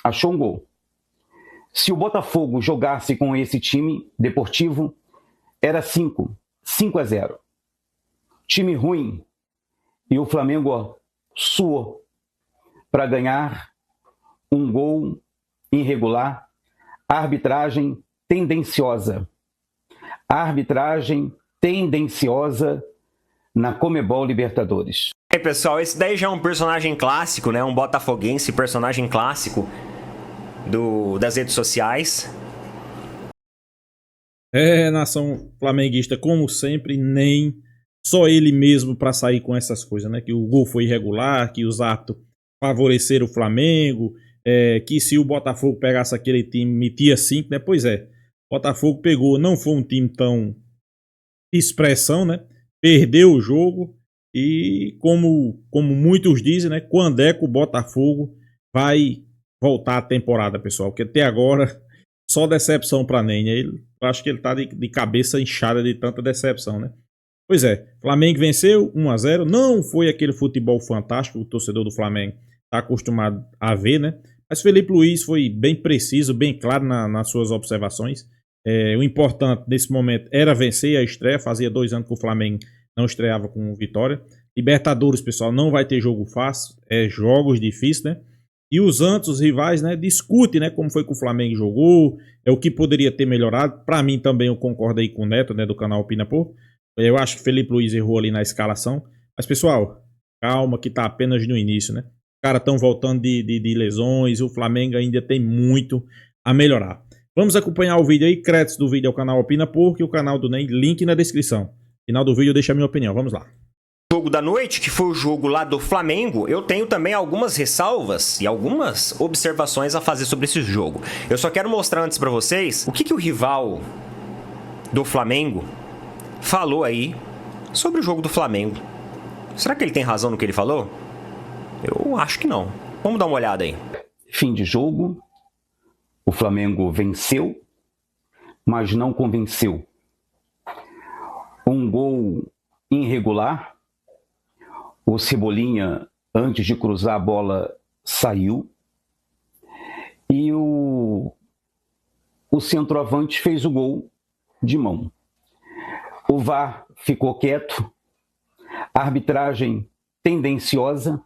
achou um gol. Se o Botafogo jogasse com esse time deportivo, era 5-0. Time ruim. E o Flamengo suou para ganhar um gol irregular. Arbitragem tendenciosa. Arbitragem tendenciosa na Conmebol Libertadores. Pessoal, esse daí já é um personagem clássico, né? Um botafoguense, personagem clássico das redes sociais. Nação flamenguista, como sempre, nem só ele mesmo para sair com essas coisas, né? Que o gol foi irregular, que os árbitros favoreceram o Flamengo, que se o Botafogo pegasse aquele time, metia 5, né? Pois é, o Botafogo pegou, não foi um time tão de expressão, né? Perdeu o jogo e, como muitos dizem, né? Quando é que o Botafogo vai voltar a temporada, pessoal? Porque até agora só decepção para Ney. Eu acho que ele tá de cabeça inchada de tanta decepção, né? Pois é, Flamengo venceu 1-0. Não foi aquele futebol fantástico que o torcedor do Flamengo está acostumado a ver, né? Mas Felipe Luiz foi bem preciso, bem claro nas suas observações. O importante nesse momento era vencer a estreia. Fazia 2 anos que o Flamengo não estreava com vitória. Libertadores, pessoal, não vai ter jogo fácil. Jogos difíceis, né? E os os rivais, né, discutem, né, como foi que o Flamengo jogou, o que poderia ter melhorado. Para mim também eu concordo aí com o Neto, né, do canal Opina Por. Eu acho que Felipe Luiz errou ali na escalação. Mas, pessoal, calma que tá apenas no início, né? Os caras estão voltando de lesões, o Flamengo ainda tem muito a melhorar. Vamos acompanhar o vídeo aí, créditos do vídeo ao canal Opina Por, e o canal do Ney, link na descrição. Final do vídeo eu deixo a minha opinião, vamos lá. Jogo da noite, que foi o jogo lá do Flamengo, eu tenho também algumas ressalvas e algumas observações a fazer sobre esse jogo. Eu só quero mostrar antes pra vocês o que o rival do Flamengo falou aí sobre o jogo do Flamengo. Será que ele tem razão no que ele falou? Eu acho que não. Vamos dar uma olhada aí. Fim de jogo, o Flamengo venceu, mas não convenceu. Um gol irregular. O Cebolinha, antes de cruzar a bola, saiu. E o centroavante fez o gol de mão. O VAR ficou quieto. Arbitragem tendenciosa.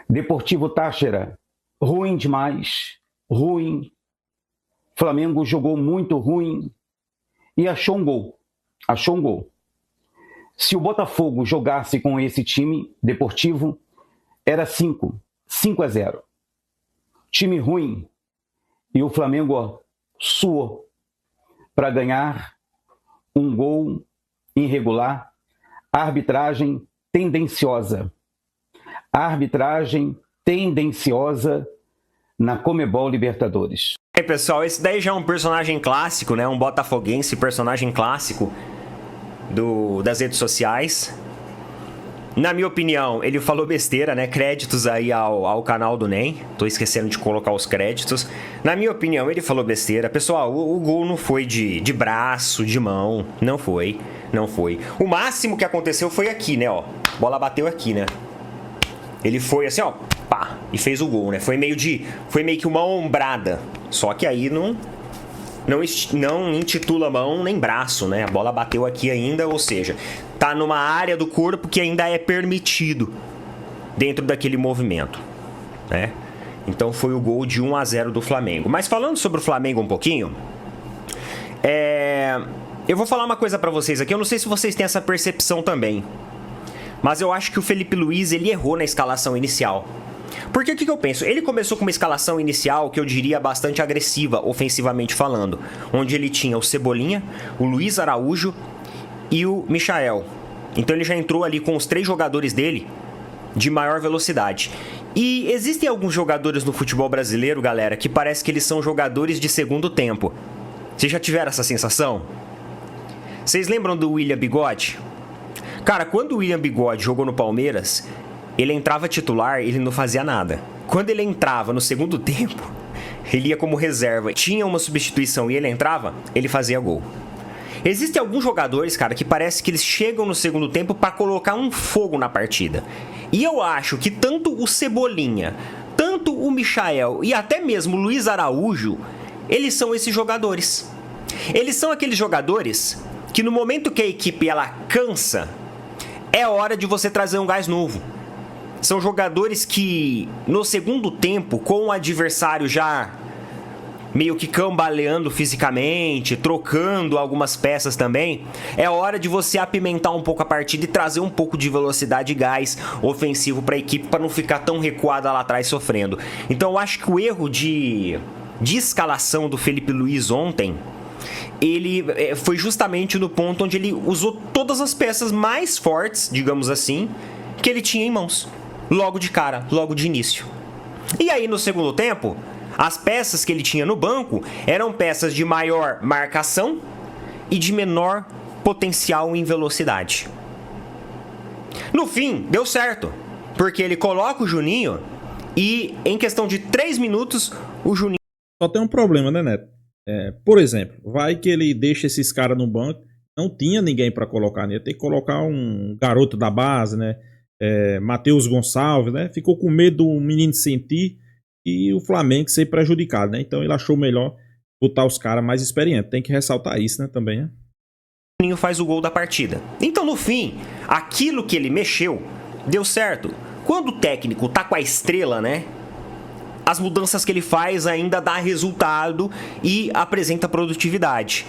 Deportivo Táchira, ruim demais. Ruim. Flamengo jogou muito ruim e achou um gol. Achou um gol. Se o Botafogo jogasse com esse time deportivo, era 5-0. Time ruim. E o Flamengo suou para ganhar um gol irregular. Arbitragem tendenciosa. Arbitragem tendenciosa na Conmebol Libertadores. Pessoal, esse daí já é um personagem clássico, né? Um botafoguense, personagem clássico das redes sociais. Na minha opinião, ele falou besteira, né? Créditos aí ao canal do Ney. Tô esquecendo de colocar os créditos. Na minha opinião, ele falou besteira. Pessoal, o gol não foi de braço, de mão. Não foi. Não foi. O máximo que aconteceu foi aqui, né? Ó, a bola bateu aqui, né? Ele foi assim, ó, pá, e fez o gol, né? Foi meio que uma ombrada. Só que aí não intitula mão nem braço, né? A bola bateu aqui ainda, ou seja, tá numa área do corpo que ainda é permitido dentro daquele movimento, né? Então foi o gol de 1-0 do Flamengo. Mas falando sobre o Flamengo um pouquinho, eu vou falar uma coisa pra vocês aqui. Eu não sei se vocês têm essa percepção também, mas eu acho que o Felipe Luiz, ele errou na escalação inicial. Porque o que eu penso? Ele começou com uma escalação inicial que eu diria bastante agressiva, ofensivamente falando, onde ele tinha o Cebolinha, o Luiz Araújo e o Michael. Então ele já entrou ali com os 3 jogadores dele de maior velocidade. E existem alguns jogadores no futebol brasileiro, galera, que parece que eles são jogadores de segundo tempo. Vocês já tiveram essa sensação? Vocês lembram do William Bigode? Cara, quando o William Bigode jogou no Palmeiras, ele entrava titular, ele não fazia nada. Quando ele entrava no segundo tempo, ele ia como reserva. Tinha uma substituição e ele entrava, ele fazia gol. Existem alguns jogadores, cara, que parece que eles chegam no segundo tempo para colocar um fogo na partida. E eu acho que tanto o Cebolinha, tanto tanto o Michael e até mesmo o Luiz Araújo, eles são esses jogadores. Eles são aqueles jogadores que no momento que a equipe ela cansa, é hora de você trazer um gás novo. São jogadores que no segundo tempo, com o adversário já meio que cambaleando fisicamente, trocando algumas peças também, é hora de você apimentar um pouco a partida e trazer um pouco de velocidade e gás ofensivo para a equipe, para não ficar tão recuada lá atrás sofrendo. Então eu acho que o erro de escalação do Felipe Luiz ontem, ele foi justamente no ponto onde ele usou todas as peças mais fortes, digamos assim, que ele tinha em mãos, logo de cara, logo de início. E aí no segundo tempo, as peças que ele tinha no banco eram peças de maior marcação e de menor potencial em velocidade. No fim, deu certo, porque ele coloca o Juninho e em questão de 3 minutos, o Juninho... Só tem um problema, né, Neto? Por exemplo, vai que ele deixa esses caras no banco, não tinha ninguém para colocar, né? Ia ter que colocar um garoto da base, né? Matheus Gonçalves, né? Ficou com medo do menino sentir e o Flamengo ser prejudicado, né? Então ele achou melhor botar os caras mais experientes. Tem que ressaltar isso, né? Também, né? O Juninho faz o gol da partida. Então, no fim, aquilo que ele mexeu deu certo. Quando o técnico tá com a estrela, né? As mudanças que ele faz ainda dá resultado e apresenta produtividade.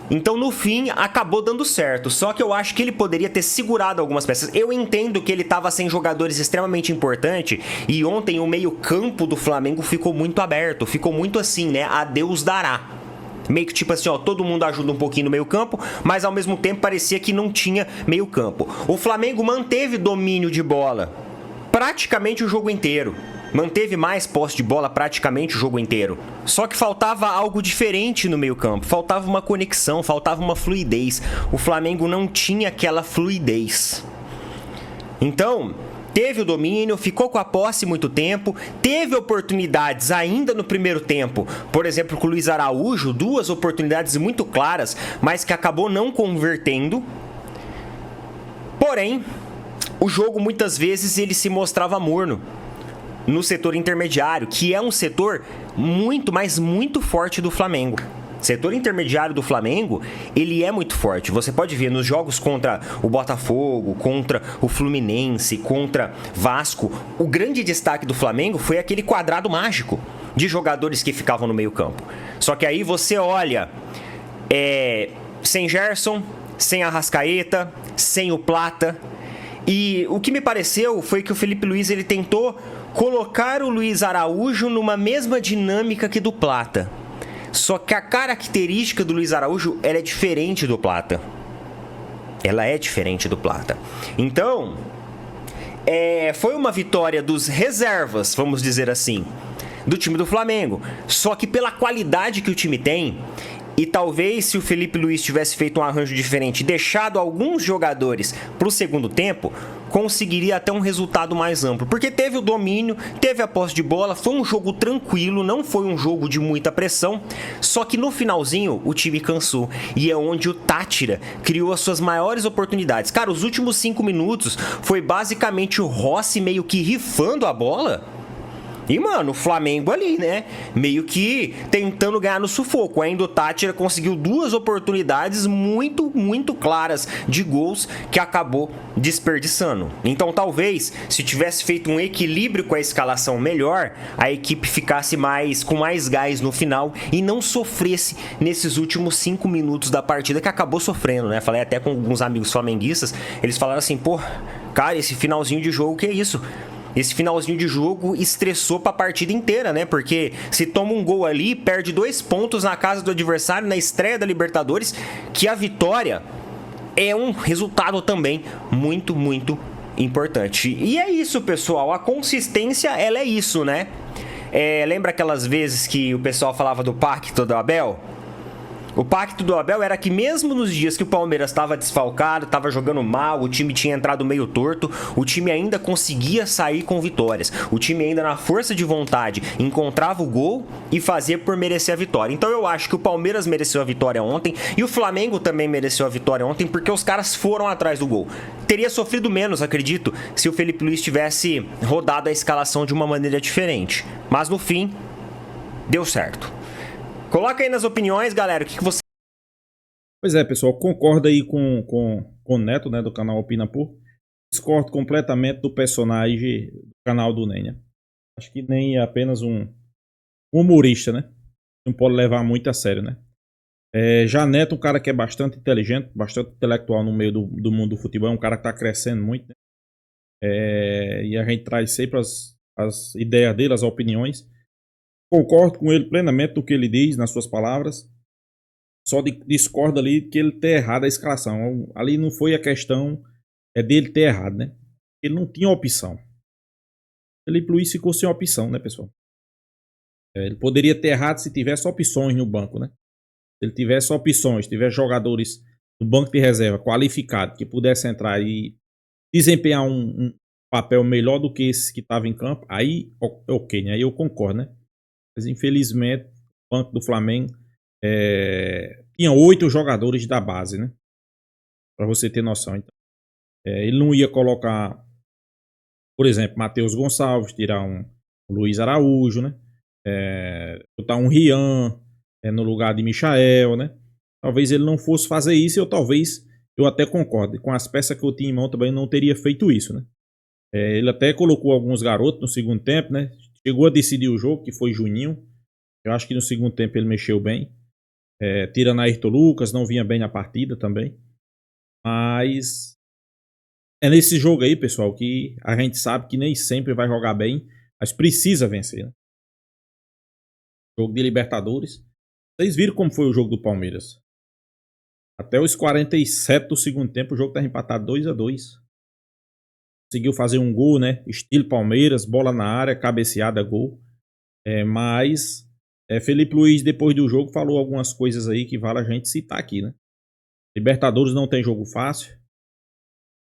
Então, no fim, acabou dando certo. Só que eu acho que ele poderia ter segurado algumas peças. Eu entendo que ele estava sem jogadores extremamente importantes. E ontem o meio-campo do Flamengo ficou muito aberto. Ficou muito assim, né? A Deus dará. Meio que tipo assim, ó, todo mundo ajuda um pouquinho no meio-campo, mas ao mesmo tempo parecia que não tinha meio-campo. O Flamengo manteve domínio de bola praticamente o jogo inteiro. Manteve mais posse de bola praticamente o jogo inteiro. Só que faltava algo diferente no meio-campo. Faltava uma conexão, faltava uma fluidez. O Flamengo não tinha aquela fluidez. Então, teve o domínio, ficou com a posse muito tempo, teve oportunidades ainda no primeiro tempo. Por exemplo, com o Luiz Araújo, 2 oportunidades muito claras, mas que acabou não convertendo. Porém, o jogo muitas vezes ele se mostrava morno no setor intermediário, que é um setor muito, mas muito forte do Flamengo. O setor intermediário do Flamengo, ele é muito forte. Você pode ver nos jogos contra o Botafogo, contra o Fluminense, contra Vasco, o grande destaque do Flamengo foi aquele quadrado mágico de jogadores que ficavam no meio-campo. Só que aí você olha, sem Gerson, sem Arrascaeta, sem o Plata. E o que me pareceu foi que o Felipe Luiz ele tentou colocar o Luiz Araújo numa mesma dinâmica que do Plata. Só que a característica do Luiz Araújo ela é diferente do Plata. Ela é diferente do Plata. Então, foi uma vitória dos reservas, vamos dizer assim, do time do Flamengo. Só que pela qualidade que o time tem, e talvez se o Felipe Luiz tivesse feito um arranjo diferente, deixado alguns jogadores para o segundo tempo, conseguiria até um resultado mais amplo. Porque teve o domínio, teve a posse de bola, foi um jogo tranquilo, não foi um jogo de muita pressão. Só que no finalzinho o time cansou. E é onde o Táchira criou as suas maiores oportunidades. Cara, os últimos 5 minutos foi basicamente o Rossi meio que rifando a bola. E, mano, o Flamengo ali, né? Meio que tentando ganhar no sufoco. Ainda o Táchira conseguiu 2 oportunidades muito, muito claras de gols que acabou desperdiçando. Então, talvez, se tivesse feito um equilíbrio com a escalação melhor, a equipe ficasse com mais gás no final e não sofresse nesses últimos 5 minutos da partida, que acabou sofrendo, né? Falei até com alguns amigos flamenguistas, eles falaram assim, pô, cara, esse finalzinho de jogo, que é isso? Esse finalzinho de jogo estressou pra partida inteira, né? Porque se toma um gol ali, perde 2 pontos na casa do adversário, na estreia da Libertadores, que a vitória é um resultado também muito, muito importante. E é isso, pessoal. A consistência, ela é isso, né? Lembra aquelas vezes que o pessoal falava do pacto do Abel? O pacto do Abel era que mesmo nos dias que o Palmeiras estava desfalcado, estava jogando mal, o time tinha entrado meio torto, o time ainda conseguia sair com vitórias. O time ainda na força de vontade encontrava o gol e fazia por merecer a vitória. Então eu acho que o Palmeiras mereceu a vitória ontem e o Flamengo também mereceu a vitória ontem porque os caras foram atrás do gol. Teria sofrido menos, acredito, se o Felipe Luiz tivesse rodado a escalação de uma maneira diferente. Mas no fim, deu certo. Coloca aí nas opiniões, galera, o que você... Pois é, pessoal, concordo aí com o Neto, né, do canal Opina Por. Discordo completamente do personagem do canal do Nenha. Acho que nem é apenas um humorista, né? Não pode levar muito a sério, né? Já Neto, um cara que é bastante inteligente, bastante intelectual no meio do mundo do futebol, é um cara que está crescendo muito, né? E a gente traz sempre as ideias dele, as opiniões. Concordo com ele plenamente do que ele diz nas suas palavras. Só discordo ali que ele ter errado a escalação. Ali não foi a questão dele ter errado, né? Ele não tinha opção. Felipe Luiz ficou sem opção, né, pessoal? Ele poderia ter errado se tivesse opções no banco, né? Se ele tivesse opções, tivesse jogadores no banco de reserva qualificados que pudessem entrar e desempenhar um papel melhor do que esse que estava em campo, aí ok, né? Aí eu concordo, né? Mas infelizmente o banco do Flamengo tinha 8 jogadores da base, né? Para você ter noção. Então, ele não ia colocar, por exemplo, Matheus Gonçalves, tirar um Luiz Araújo, né? Botar um Rian no lugar de Michael, né? Talvez ele não fosse fazer isso, eu até concordo. Com as peças que eu tinha em mão também não teria feito isso, né? Ele até colocou alguns garotos no segundo tempo, né? Chegou a decidir o jogo, que foi Juninho. Eu acho que no segundo tempo ele mexeu bem. Tirando Ayrton Lucas, não vinha bem na partida também. Mas é nesse jogo aí, pessoal, que a gente sabe que nem sempre vai jogar bem, mas precisa vencer, né? Jogo de Libertadores. Vocês viram como foi o jogo do Palmeiras? Até os 47 do segundo tempo, o jogo estava empatado 2-2. Conseguiu fazer um gol, né? Estilo Palmeiras, bola na área, cabeceada, gol. Mas Felipe Luiz, depois do jogo, falou algumas coisas aí que vale a gente citar aqui, né? Libertadores não tem jogo fácil.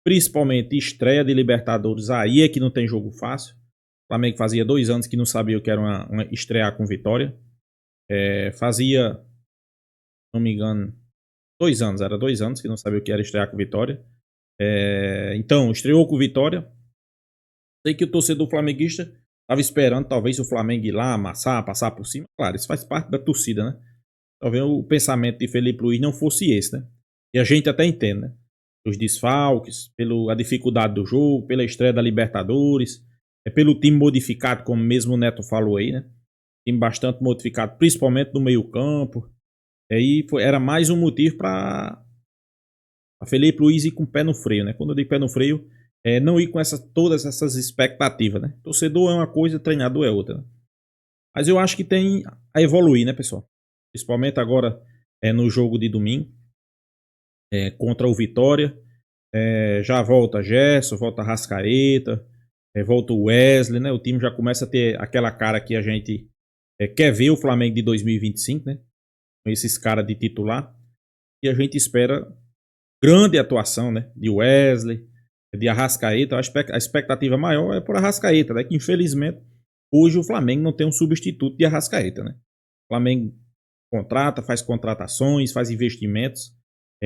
Principalmente estreia de Libertadores, aí é que não tem jogo fácil. O Flamengo fazia 2 anos que não sabia o que era uma estrear com vitória. Fazia, não me engano, 2 anos. Era 2 anos que não sabia o que era estrear com vitória. Então, estreou com vitória. Sei que o torcedor flamenguista estava esperando talvez o Flamengo ir lá, amassar, passar por cima. Claro, isso faz parte da torcida, né? Talvez o pensamento de Felipe Luiz não fosse esse, né? E a gente até entende, né? Os desfalques, pela dificuldade do jogo, pela estreia da Libertadores, pelo time modificado, como mesmo o Neto falou aí, né? Time bastante modificado, principalmente no meio-campo. Aí era mais um motivo para Felipe Luiz ir com o pé no freio, né? Quando eu digo pé no freio, não ir com todas essas expectativas, né? Torcedor é uma coisa, treinador é outra, né? Mas eu acho que tem a evoluir, né, pessoal? Principalmente agora no jogo de domingo contra o Vitória. Já volta Gerson, volta Arrascaeta, volta o Wesley, né? O time já começa a ter aquela cara que a gente quer ver o Flamengo de 2025, né? Com esses caras de titular. E a gente espera grande atuação, né? De Wesley, de Arrascaeta. A expectativa maior é por Arrascaeta, né? Que infelizmente hoje o Flamengo não tem um substituto de Arrascaeta, né? O Flamengo contrata, faz contratações, faz investimentos,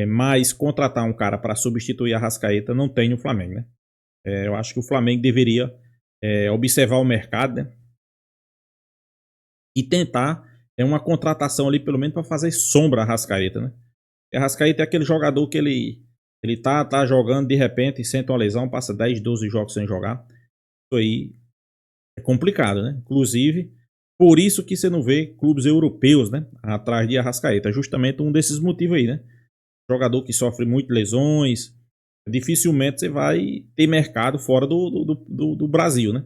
mas contratar um cara para substituir Arrascaeta não tem no Flamengo, né? Eu acho que o Flamengo deveria observar o mercado, né? E tentar uma contratação ali, pelo menos para fazer sombra a Arrascaeta, né? E Arrascaeta é aquele jogador que ele tá jogando, de repente, sente uma lesão, passa 10, 12 jogos sem jogar. Isso aí é complicado, né? Inclusive, por isso que você não vê clubes europeus, né, atrás de Arrascaeta. Justamente um desses motivos aí, né? Jogador que sofre muito lesões, dificilmente você vai ter mercado fora do Brasil, né?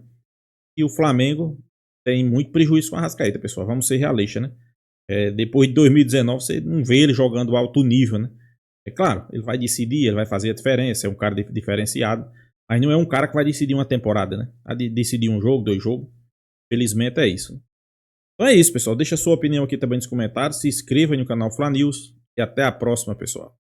E o Flamengo tem muito prejuízo com a Arrascaeta, pessoal. Vamos ser realistas, né? Depois de 2019, você não vê ele jogando alto nível, né? É claro, ele vai decidir, ele vai fazer a diferença, é um cara diferenciado, mas não é um cara que vai decidir uma temporada, né? Vai decidir um jogo, 2 jogos. Felizmente é isso. Então é isso, pessoal. Deixa a sua opinião aqui também nos comentários. Se inscreva aí no canal Fla News. E até a próxima, pessoal.